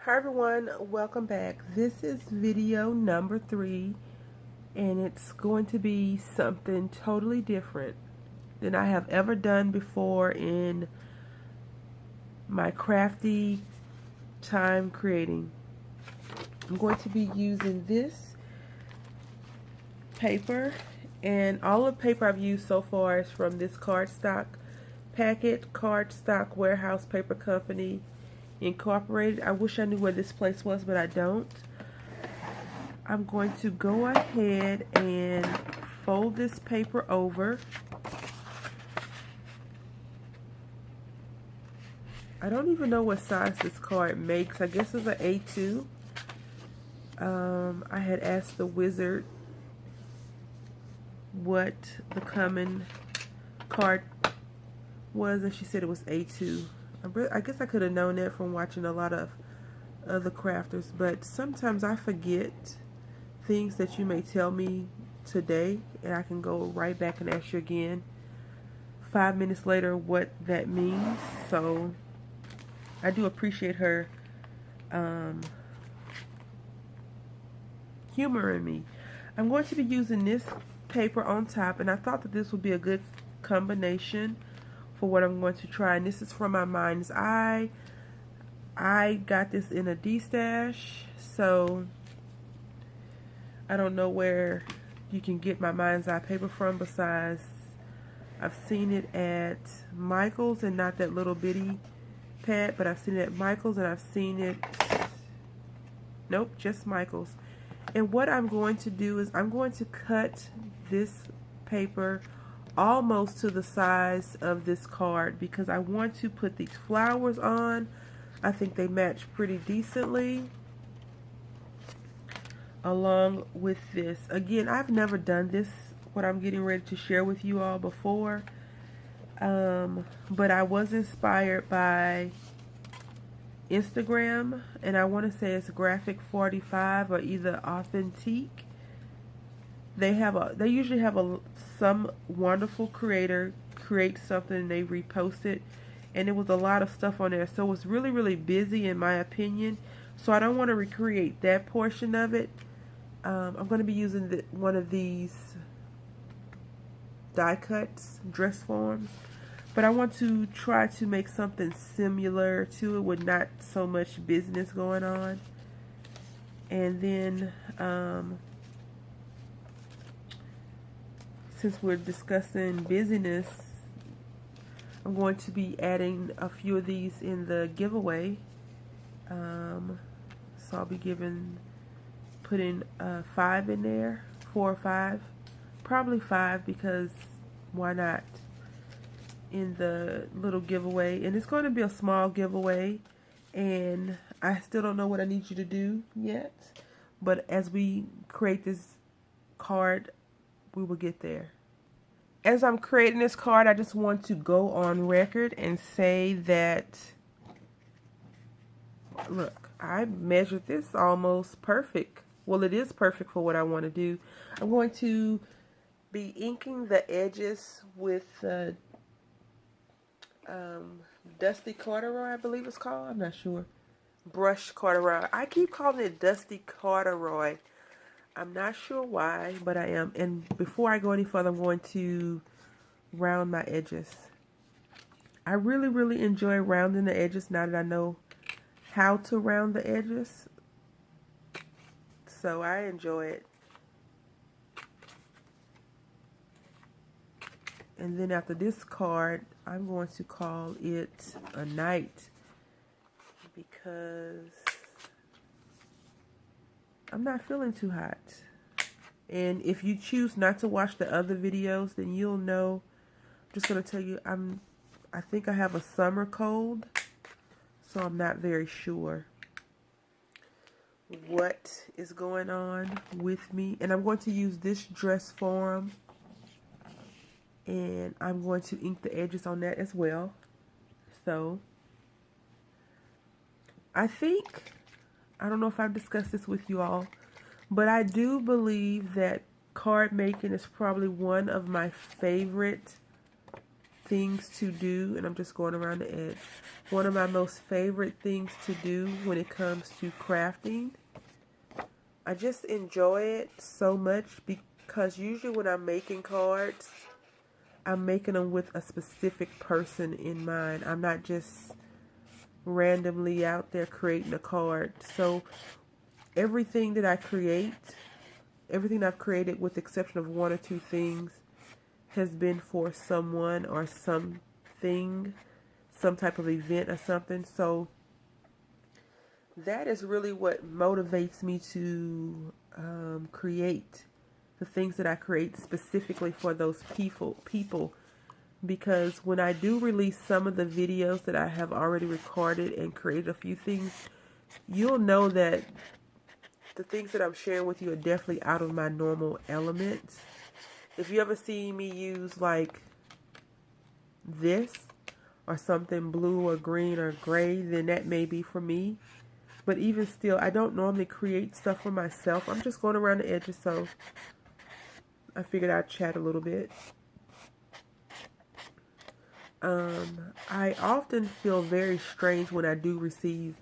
Hi everyone, welcome back. This is video number 3 and it's going to be something totally different than I have ever done before in my crafty time creating. I'm going to be using this paper, and all the paper I've used so far is from this cardstock packet, Cardstock Warehouse Paper Company Incorporated. I wish I knew where this place was, but I don't. I'm going to go ahead and fold this paper over. I don't even know what size this card makes. I guess it's an A2. I had asked the wizard what the common card was, and she said it was A2. I guess I could have known that from watching a lot of other crafters, but sometimes I forget things that you may tell me today, and I can go right back and ask you again 5 minutes later what that means. So I do appreciate her humoring me. I'm going to be using this paper on top, and I thought that this would be a good combination for what I'm going to try. And this is from my mind's eye. I got this in a D-stash, so I don't know where you can get my mind's eye paper from besides I've seen it at Michael's, and not that little bitty pad, but I've seen it at Michael's, and I've seen it, nope, just Michael's. And what I'm going to do is I'm going to cut this paper almost to the size of this card because I want to put these flowers on. I think they match pretty decently along with this. Again, I've never done this, what I'm getting ready to share with you all before, but I was inspired by Instagram, and I want to say it's Graphic 45 or either Authentique. They usually have some wonderful creator create something and they repost it, and it was a lot of stuff on there, so it was really busy in my opinion. So I don't want to recreate that portion of it. I'm going to be using one of these die cuts, dress forms, but I want to try to make something similar to it with not so much business going on. And then since we're discussing busyness, I'm going to be adding a few of these in the giveaway. So I'll be putting 5 in there, 4 or 5, probably 5, because why not, in the little giveaway. And it's going to be a small giveaway, and I still don't know what I need you to do yet, but as we create this card, we will get there. As I'm creating this card, I just want to go on record and say that, look, I measured this almost perfect. Well, it is perfect for what I want to do. I'm going to be inking the edges with Dusty Corduroy, I believe it's called. I'm not sure. Brush Corduroy. I keep calling it Dusty Corduroy. I'm not sure why, but I am. And before I go any further, I'm going to round my edges. I really enjoy rounding the edges now that I know how to round the edges. So I enjoy it. And then after this card, I'm going to call it a night because I'm not feeling too hot. And if you choose not to watch the other videos, then you'll know. I'm just going to tell you, I think I have a summer cold, so I'm not very sure what is going on with me. And I'm going to use this dress form, and I'm going to ink the edges on that as well. So I don't know if I've discussed this with you all, but I do believe that card making is probably one of my favorite things to do, and I'm just going around the edge. One of my most favorite things to do when it comes to crafting. I just enjoy it so much because usually when I'm making cards, I'm making them with a specific person in mind. I'm not just randomly out there creating a card. So everything that I create, everything I've created with the exception of one or two things, has been for someone or something, some type of event or something. So that is really what motivates me to create the things that I create specifically for those people. Because when I do release some of the videos that I have already recorded and created a few things, you'll know that the things that I'm sharing with you are definitely out of my normal element. If you ever see me use like this or something blue or green or gray, then that may be for me. But even still, I don't normally create stuff for myself. I'm just going around the edges, so I figured I'd chat a little bit. I often feel very strange when I do receive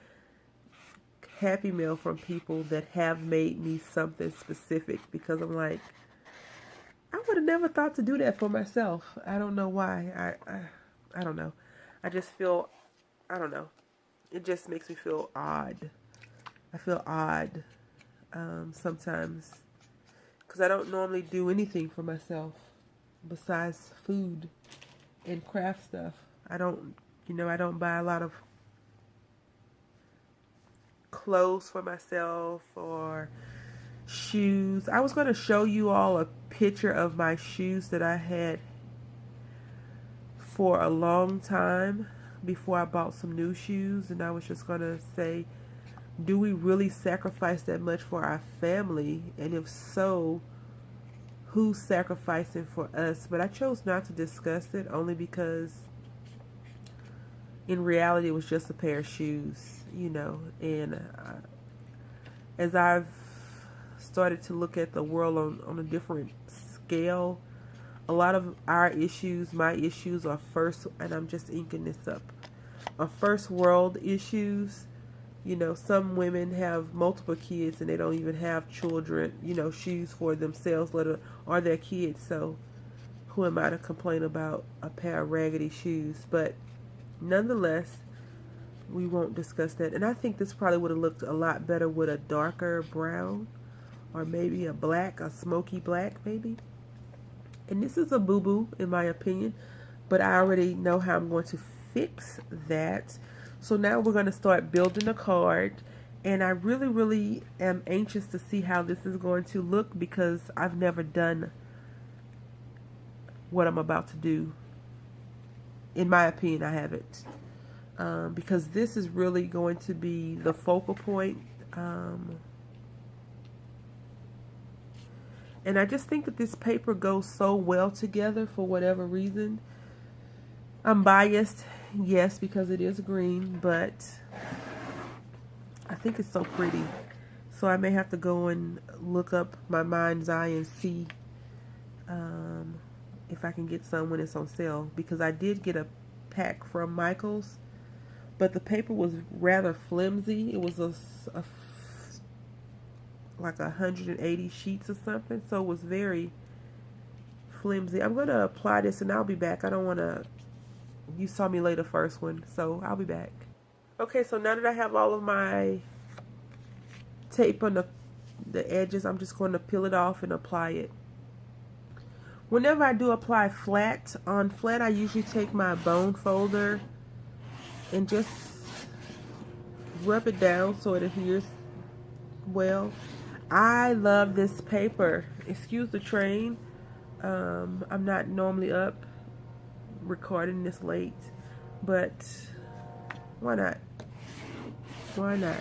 Happy Mail from people that have made me something specific, because I'm like, I would have never thought to do that for myself. I don't know why. I don't know. I just feel, I don't know. It just makes me feel odd. I feel odd sometimes because I don't normally do anything for myself besides food and craft stuff. I don't buy a lot of clothes for myself or shoes. I was going to show you all a picture of my shoes that I had for a long time before I bought some new shoes, and I was just going to say, do we really sacrifice that much for our family? And if so, who's sacrificing for us? But I chose not to discuss it only because in reality it was just a pair of shoes, and as I've started to look at the world on a different scale, a lot of our issues, my issues are first, and I'm just inking this up, are first world issues. Some women have multiple kids and they don't even have children, shoes for themselves, or their kids. So who am I to complain about a pair of raggedy shoes? But nonetheless, we won't discuss that. And I think this probably would have looked a lot better with a darker brown or maybe a black, a smoky black maybe. And this is a boo-boo in my opinion, but I already know how I'm going to fix that. So now we're going to start building the card, and I really, really am anxious to see how this is going to look because I've never done what I'm about to do. In my opinion, I haven't. Because this is really going to be the focal point. And I just think that this paper goes so well together for whatever reason. I'm biased, yes, because it is green, but I think it's so pretty. So I may have to go and look up my mind's eye and see if I can get some when it's on sale. Because I did get a pack from Michaels, but the paper was rather flimsy. It was like 180 sheets or something, so it was very flimsy. I'm going to apply this and I'll be back. I don't want to, you saw me lay the first one, so I'll be back. Okay, so now that I have all of my tape on the edges, I'm just going to peel it off and apply it. Whenever I do apply flat, on flat I usually take my bone folder and just rub it down so it adheres well. I love this paper. Excuse the train. I'm not normally up recording this late, but why not? Why not?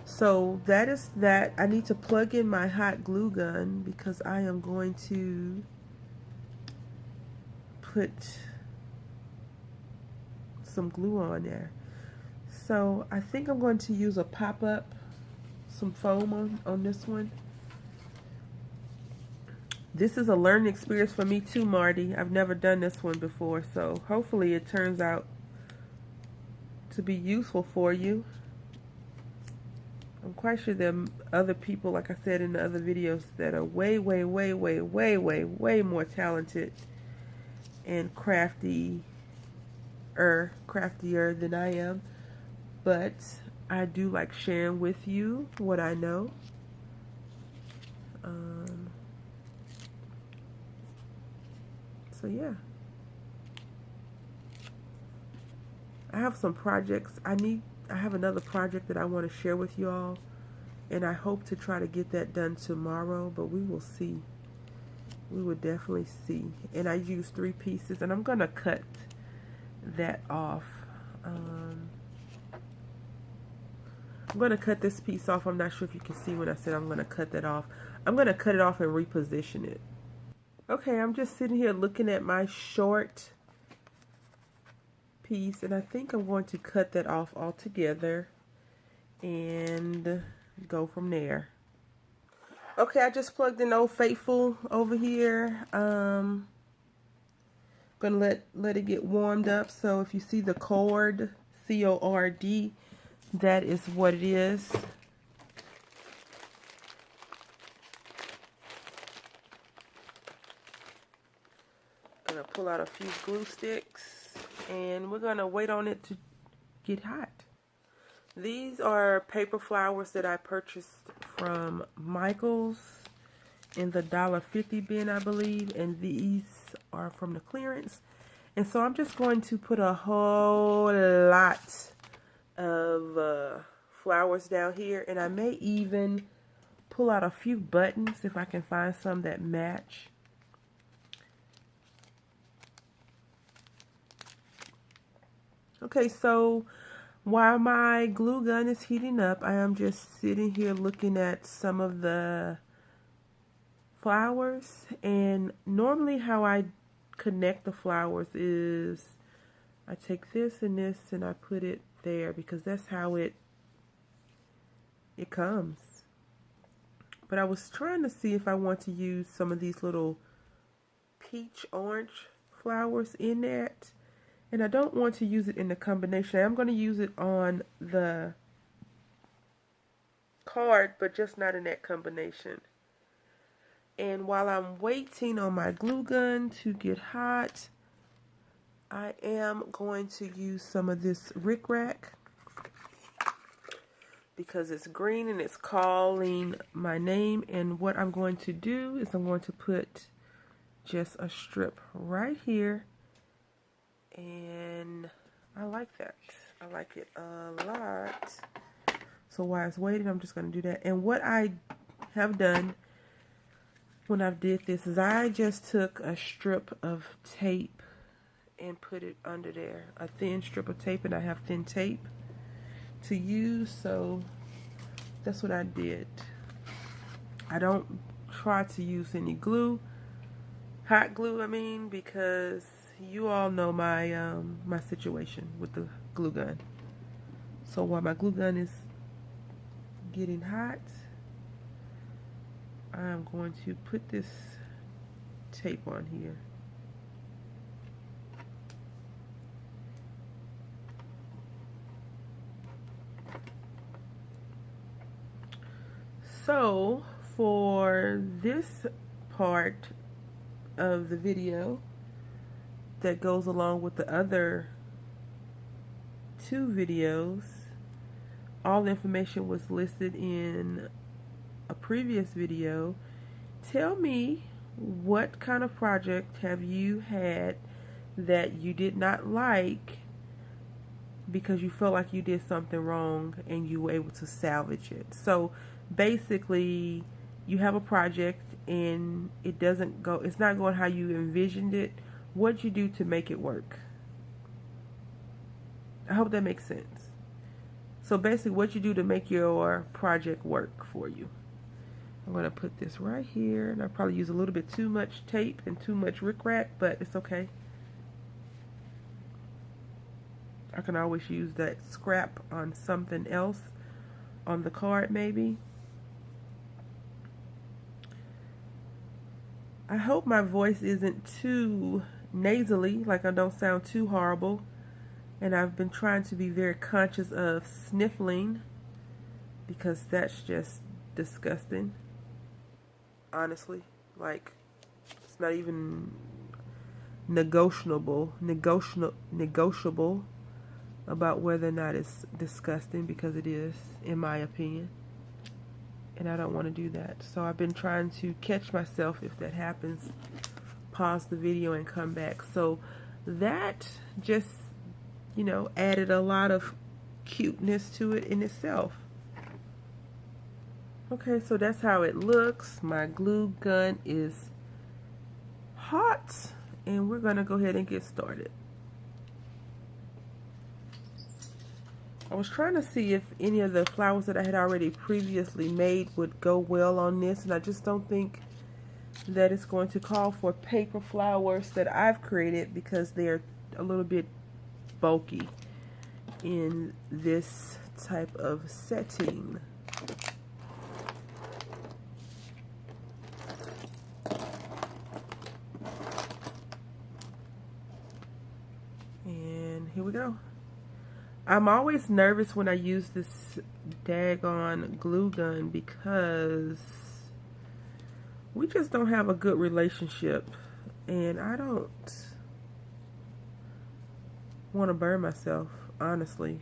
So that is that. I need to plug in my hot glue gun because I am going to put some glue on there. So I think I'm going to use a pop-up, some foam on this one. This is a learning experience for me too, Marty. I've never done this one before, so hopefully it turns out to be useful for you. I'm quite sure there are other people, like I said in the other videos, that are way more talented and craftier than I am. But I do like sharing with you what I know. So yeah. I have some projects. I have another project that I want to share with you all, and I hope to try to get that done tomorrow, but we will see. We will definitely see. And I used 3 pieces, and I'm going to cut that off. I'm going to cut this piece off. I'm not sure if you can see when I said I'm going to cut that off. I'm going to cut it off and reposition it. Okay, I'm just sitting here looking at my short piece, and I think I'm going to cut that off altogether and go from there. Okay, I just plugged in Old Faithful over here. Gonna let it get warmed up. So if you see the cord, C-O-R-D, that is what it is. Gonna pull out a few glue sticks, and we're gonna wait on it to get hot. These are paper flowers that I purchased from Michael's in the $1.50 bin, I believe, and these are from the clearance. And so I'm just going to put a whole lot of flowers down here, and I may even pull out a few buttons if I can find some that match. Okay, so while my glue gun is heating up, I am just sitting here looking at some of the flowers. And normally how I connect the flowers is I take this and this and I put it there because that's how it comes. But I was trying to see if I want to use some of these little peach orange flowers in that. And I don't want to use it in the combination. I'm going to use it on the card, but just not in that combination. And while I'm waiting on my glue gun to get hot, I am going to use some of this Rick Rack because it's green and it's calling my name. And what I'm going to do is I'm going to put just a strip right here. And I like that. I like it a lot. So while I was waiting, I'm just going to do that. And what I have done when I did this is I just took a strip of tape and put it under there. A thin strip of tape, and I have thin tape to use. So that's what I did. I don't try to use any glue. Hot glue, I mean, because you all know my my situation with the glue gun. So while my glue gun is getting hot, I'm going to put this tape on here. So for this part of the video that goes along with the other 2 videos, all the information was listed in a previous video. Tell me, what kind of project have you had that you did not like because you felt like you did something wrong and you were able to salvage it? So basically, you have a project and it's not going how you envisioned it. What'd you do to make it work? I hope that makes sense. So basically, what you do to make your project work for you. I'm going to put this right here, and I probably use a little bit too much tape and too much Rick Rack, but it's okay. I can always use that scrap on something else on the card maybe. I hope my voice isn't too nasally, like I don't sound too horrible. And I've been trying to be very conscious of sniffling because that's just disgusting. Honestly, like it's not even negotiable about whether or not it's disgusting, because it is, in my opinion. And I don't want to do that. So I've been trying to catch myself if that happens, pause the video and come back. So that just, you know, added a lot of cuteness to it in itself. Okay, so that's how it looks. My glue gun is hot, and we're gonna go ahead and get started. I was trying to see if any of the flowers that I had already previously made would go well on this, and I just don't think that it's going to call for paper flowers that I've created because they're a little bit bulky in this type of setting. And here we go. I'm always nervous when I use this daggone glue gun because we just don't have a good relationship, and I don't want to burn myself, honestly.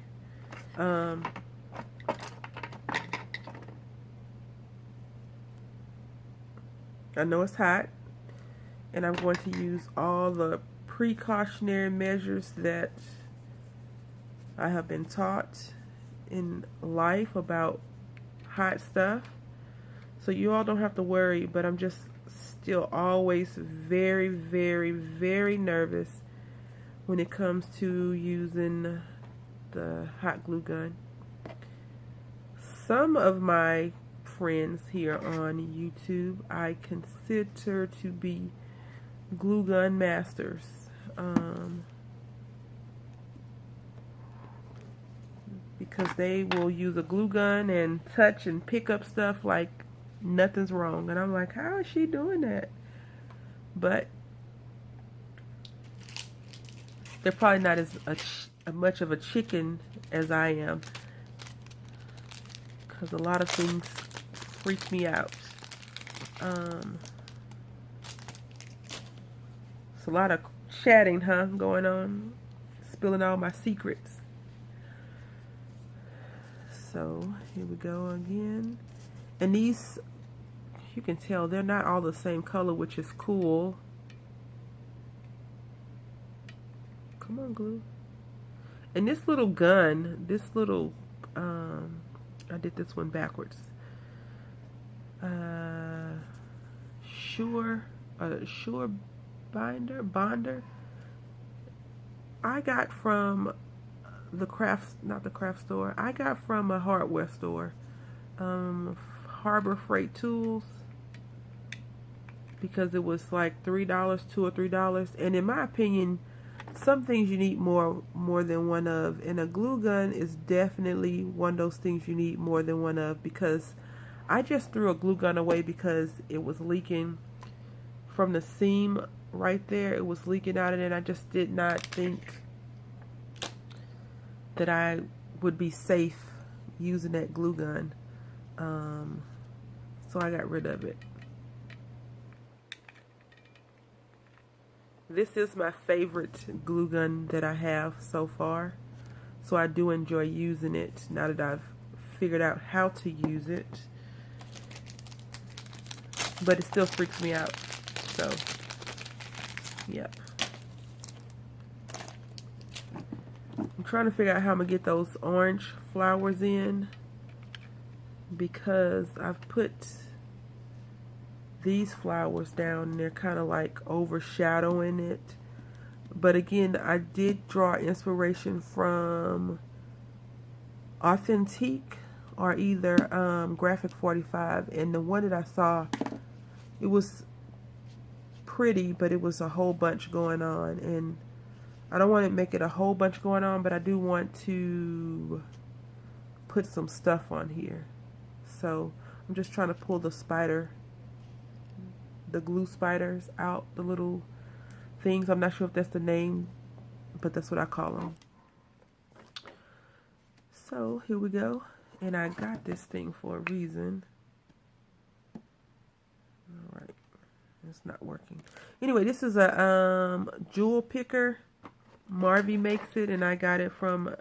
I know it's hot, and I'm going to use all the precautionary measures that I have been taught in life about hot stuff, so you all don't have to worry, but I'm just still always very, very, very nervous when it comes to using the hot glue gun. Some of my friends here on YouTube I consider to be glue gun masters. Because they will use a glue gun and touch and pick up stuff like nothing's wrong. And I'm like, how is she doing that? But they're probably not as much of a chicken as I am, because a lot of things freak me out. It's a lot of chatting, going on, spilling all my secrets. So here we go again, and these, you can tell they're not all the same color, which is cool. Come on, glue. And this little gun, this little, I did this one backwards. Sure Bonder. I got from not the craft store. I got from a hardware store, Harbor Freight Tools, because it was like $3, $2 or $3. And in my opinion, some things you need more than one of, and a glue gun is definitely one of those things you need more than one of, because I just threw a glue gun away because it was leaking from the seam right there. It was leaking out, and I just did not think that I would be safe using that glue gun, so I got rid of it. This is my favorite glue gun that I have so far, so I do enjoy using it now that I've figured out how to use it, but it still freaks me out. So yeah, I'm trying to figure out how I'm gonna get those orange flowers in, because I've put these flowers down and they're kind of like overshadowing it. But again, I did draw inspiration from Authentique or either Graphic 45, and the one that I saw, it was pretty, but it was a whole bunch going on, and I don't want to make it a whole bunch going on, but I do want to put some stuff on here. So I'm just trying to pull the spider the glue spiders out, the little things. I'm not sure if that's the name, but that's what I call them. So here we go. And I got this thing for a reason. All right. It's not working. Anyway, this is a jewel picker. Marvy makes it, and I got it from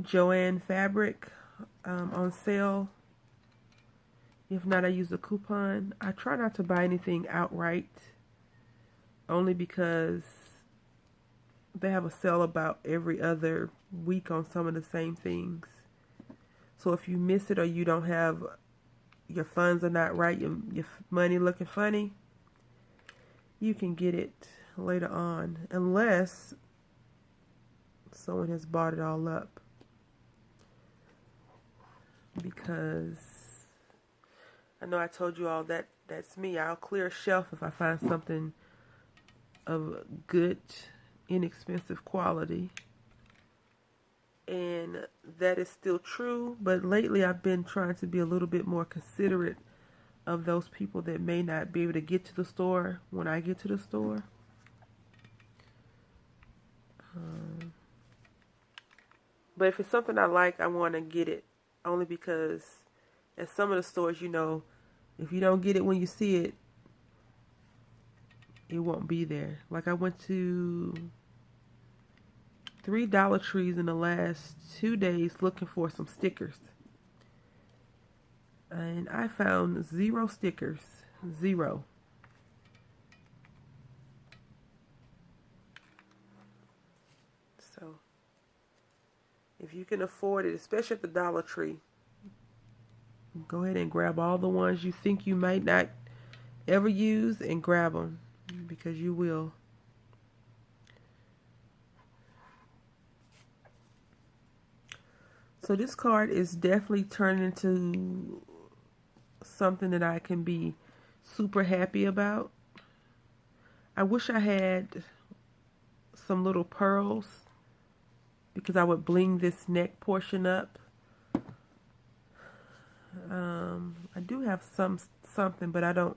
Joann Fabric on sale. If not, I use a coupon. I try not to buy anything outright, only because they have a sale about every other week on some of the same things. So if you miss it, or you don't have, your funds are not right, your money looking funny, you can get it later on, unless someone has bought it all up. Because I know I told you all that that's me. I'll clear a shelf if I find something of good, inexpensive quality. And that is still true, but lately I've been trying to be a little bit more considerate of those people that may not be able to get to the store when I get to the store. But if it's something I like, I want to get it, only because at some of the stores, you know, if you don't get it when you see it, it won't be there. Like, I went to 3 Dollar Trees in the last 2 days looking for some stickers. And I found 0 stickers. 0. So, if you can afford it, especially at the Dollar Tree, go ahead and grab all the ones you think you might not ever use and grab them, because you will. So this card is definitely turning into something that I can be super happy about. I wish I had some little pearls, because I would bling this neck portion up. I do have something, but I don't.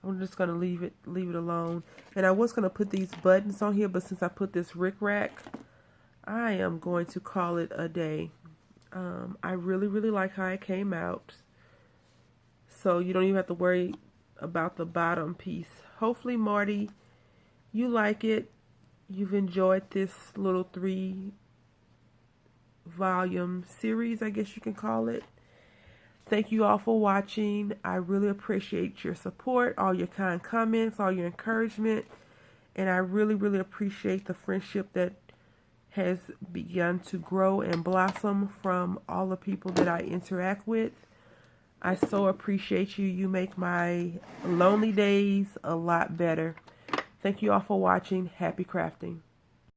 I'm just gonna leave it alone. And I was gonna put these buttons on here, but since I put this rickrack, I am going to call it a day. I really like how it came out. So you don't even have to worry about the bottom piece. Hopefully, Marty, you like it. You've enjoyed this little 3-volume series, I guess you can call it. Thank you all for watching. I really appreciate your support, all your kind comments, all your encouragement. And I really appreciate the friendship that has begun to grow and blossom from all the people that I interact with. I so appreciate you. You make my lonely days a lot better. Thank you all for watching. Happy crafting.